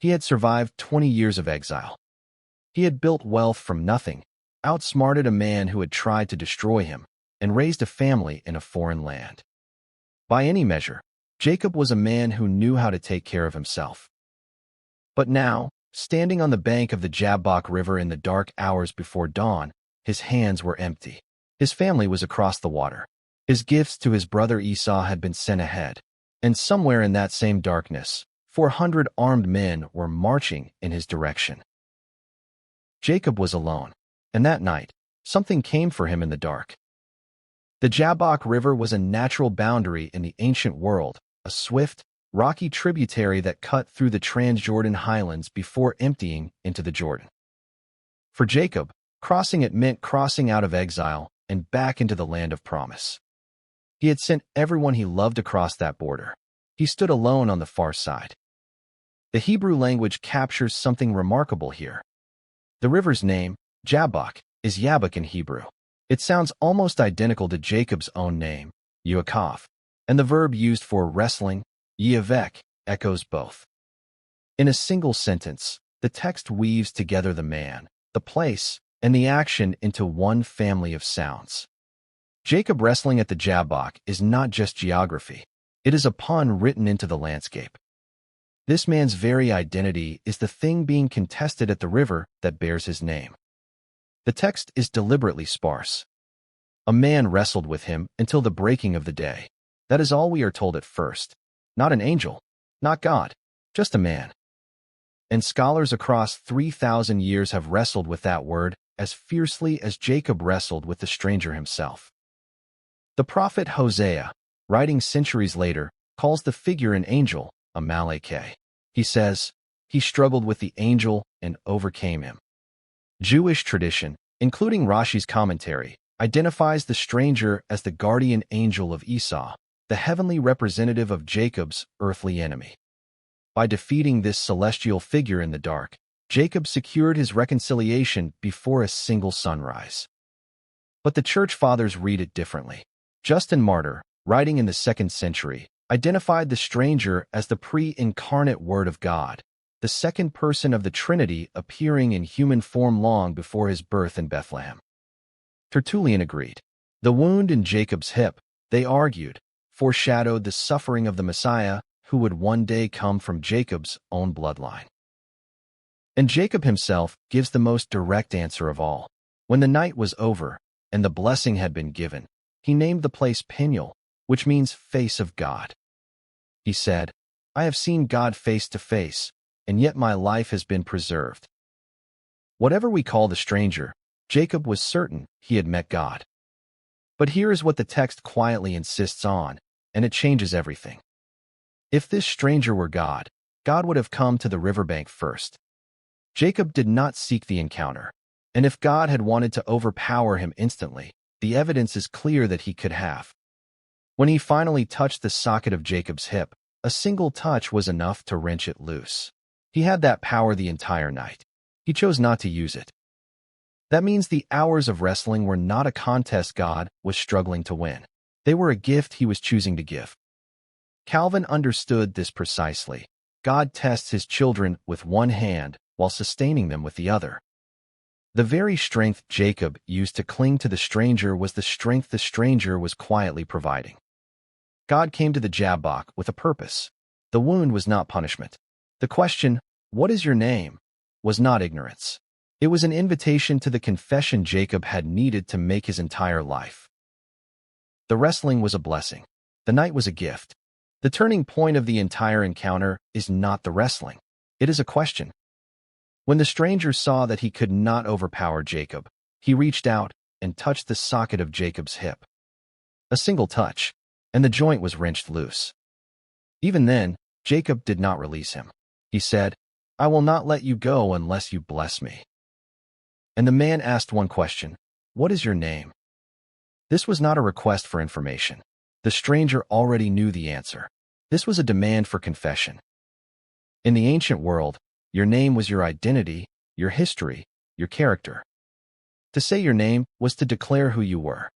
He had survived 20 years of exile. He had built wealth from nothing, outsmarted a man who had tried to destroy him, and raised a family in a foreign land. By any measure, Jacob was a man who knew how to take care of himself. But now, standing on the bank of the Jabbok River in the dark hours before dawn, his hands were empty. His family was across the water. His gifts to his brother Esau had been sent ahead, and somewhere in that same darkness, 400 armed men were marching in his direction. Jacob was alone, and that night, something came for him in the dark. The Jabbok River was a natural boundary in the ancient world, a swift, rocky tributary that cut through the Transjordan highlands before emptying into the Jordan. For Jacob, crossing it meant crossing out of exile and back into the land of promise. He had sent everyone he loved across that border. He stood alone on the far side. The Hebrew language captures something remarkable here. The river's name, Jabbok, is Jabbok in Hebrew. It sounds almost identical to Jacob's own name, Yaakov, and the verb used for wrestling, Yavek, echoes both. In a single sentence, the text weaves together the man, the place, and the action into one family of sounds. Jacob wrestling at the Jabbok is not just geography. It is a pun written into the landscape. This man's very identity is the thing being contested at the river that bears his name. The text is deliberately sparse. A man wrestled with him until the breaking of the day. That is all we are told at first. Not an angel, not God, just a man. And scholars across 3,000 years have wrestled with that word as fiercely as Jacob wrestled with the stranger himself. The prophet Hosea, writing centuries later, calls the figure an angel, a malakeh. He says, he struggled with the angel and overcame him. Jewish tradition, including Rashi's commentary, identifies the stranger as the guardian angel of Esau, the heavenly representative of Jacob's earthly enemy. By defeating this celestial figure in the dark, Jacob secured his reconciliation before a single sunrise. But the church fathers read it differently. Justin Martyr, writing in the 2nd century, identified the stranger as the pre-incarnate Word of God, the second person of the Trinity appearing in human form long before his birth in Bethlehem. Tertullian agreed. The wound in Jacob's hip, they argued, foreshadowed the suffering of the Messiah who would one day come from Jacob's own bloodline. And Jacob himself gives the most direct answer of all. When the night was over and the blessing had been given, he named the place Peniel, which means face of God. He said, I have seen God face to face, and yet my life has been preserved. Whatever we call the stranger, Jacob was certain he had met God. But here is what the text quietly insists on, and it changes everything. If this stranger were God, God would have come to the riverbank first. Jacob did not seek the encounter, and if God had wanted to overpower him instantly, the evidence is clear that he could have. When he finally touched the socket of Jacob's hip, a single touch was enough to wrench it loose. He had that power the entire night. He chose not to use it. That means the hours of wrestling were not a contest God was struggling to win. They were a gift he was choosing to give. Calvin understood this precisely. God tests his children with one hand while sustaining them with the other. The very strength Jacob used to cling to the stranger was the strength the stranger was quietly providing. God came to the Jabbok with a purpose. The wound was not punishment. The question, "What is your name?" was not ignorance. It was an invitation to the confession Jacob had needed to make his entire life. The wrestling was a blessing. The night was a gift. The turning point of the entire encounter is not the wrestling. It is a question. When the stranger saw that he could not overpower Jacob, he reached out and touched the socket of Jacob's hip. A single touch, and the joint was wrenched loose. Even then, Jacob did not release him. He said, "I will not let you go unless you bless me." And the man asked one question, "What is your name?" This was not a request for information. The stranger already knew the answer. This was a demand for confession. In the ancient world, your name was your identity, your history, your character. To say your name was to declare who you were.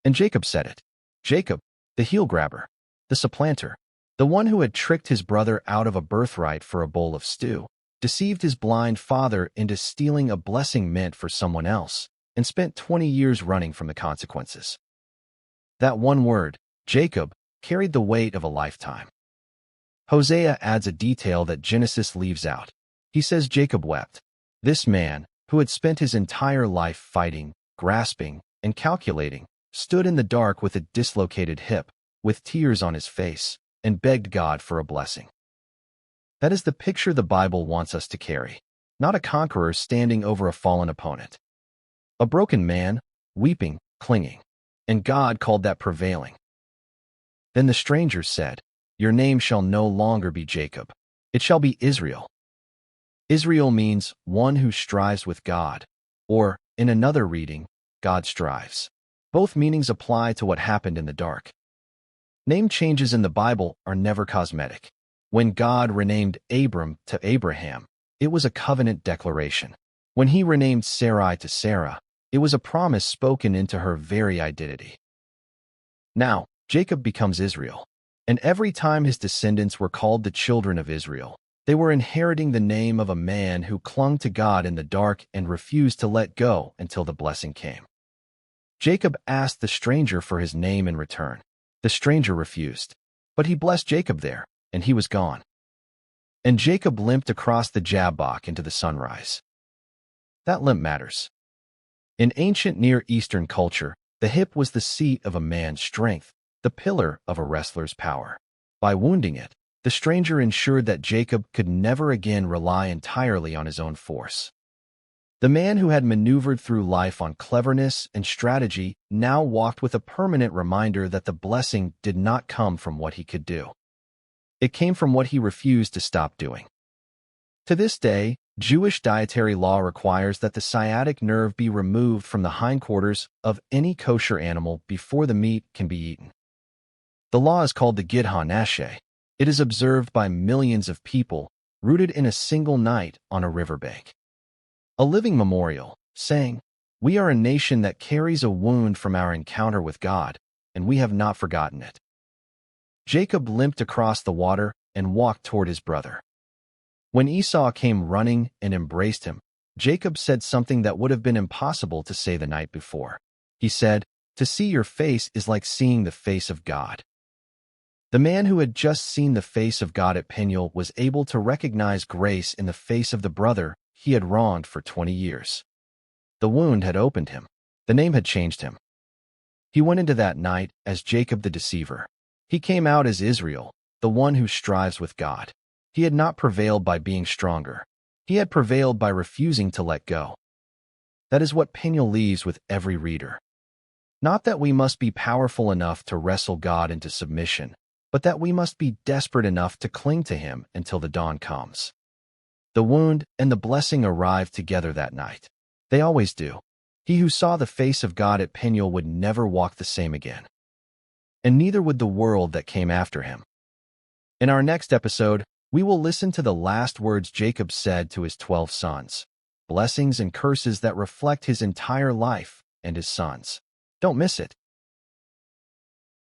And Jacob said it. Jacob, the heel grabber, the supplanter, The one who had tricked his brother out of a birthright for a bowl of stew, deceived his blind father into stealing a blessing meant for someone else, and spent 20 years running from the consequences. That one word, Jacob, carried the weight of a lifetime. Hosea adds a detail that Genesis leaves out. He says Jacob wept. This man, who had spent his entire life fighting, grasping, and calculating, stood in the dark with a dislocated hip, with tears on his face, and begged God for a blessing. That is the picture the Bible wants us to carry, not a conqueror standing over a fallen opponent. A broken man, weeping, clinging, and God called that prevailing. Then the stranger said, "Your name shall no longer be Jacob. It shall be Israel." Israel means one who strives with God, or, in another reading, God strives. Both meanings apply to what happened in the dark. Name changes in the Bible are never cosmetic. When God renamed Abram to Abraham, it was a covenant declaration. When he renamed Sarai to Sarah, it was a promise spoken into her very identity. Now, Jacob becomes Israel, and every time his descendants were called the children of Israel, they were inheriting the name of a man who clung to God in the dark and refused to let go until the blessing came. Jacob asked the stranger for his name in return. The stranger refused, but he blessed Jacob there, and he was gone. And Jacob limped across the Jabbok into the sunrise. That limp matters. In ancient Near Eastern culture, the hip was the seat of a man's strength, the pillar of a wrestler's power. By wounding it, the stranger ensured that Jacob could never again rely entirely on his own force. The man who had maneuvered through life on cleverness and strategy now walked with a permanent reminder that the blessing did not come from what he could do. It came from what he refused to stop doing. To this day, Jewish dietary law requires that the sciatic nerve be removed from the hindquarters of any kosher animal before the meat can be eaten. The law is called the Gid HaNasheh. It is observed by millions of people, rooted in a single night on a riverbank. A living memorial, saying, "We are a nation that carries a wound from our encounter with God, and we have not forgotten it." Jacob limped across the water and walked toward his brother. When Esau came running and embraced him, Jacob said something that would have been impossible to say the night before. He said, "To see your face is like seeing the face of God." The man who had just seen the face of God at Peniel was able to recognize grace in the face of the brother he had wronged for 20 years. The wound had opened him. The name had changed him. He went into that night as Jacob the deceiver. He came out as Israel, the one who strives with God. He had not prevailed by being stronger. He had prevailed by refusing to let go. That is what Peniel leaves with every reader. Not that we must be powerful enough to wrestle God into submission, but that we must be desperate enough to cling to him until the dawn comes. The wound and the blessing arrived together that night. They always do. He who saw the face of God at Peniel would never walk the same again. And neither would the world that came after him. In our next episode, we will listen to the last words Jacob said to his 12 sons, blessings and curses that reflect his entire life and his sons. Don't miss it.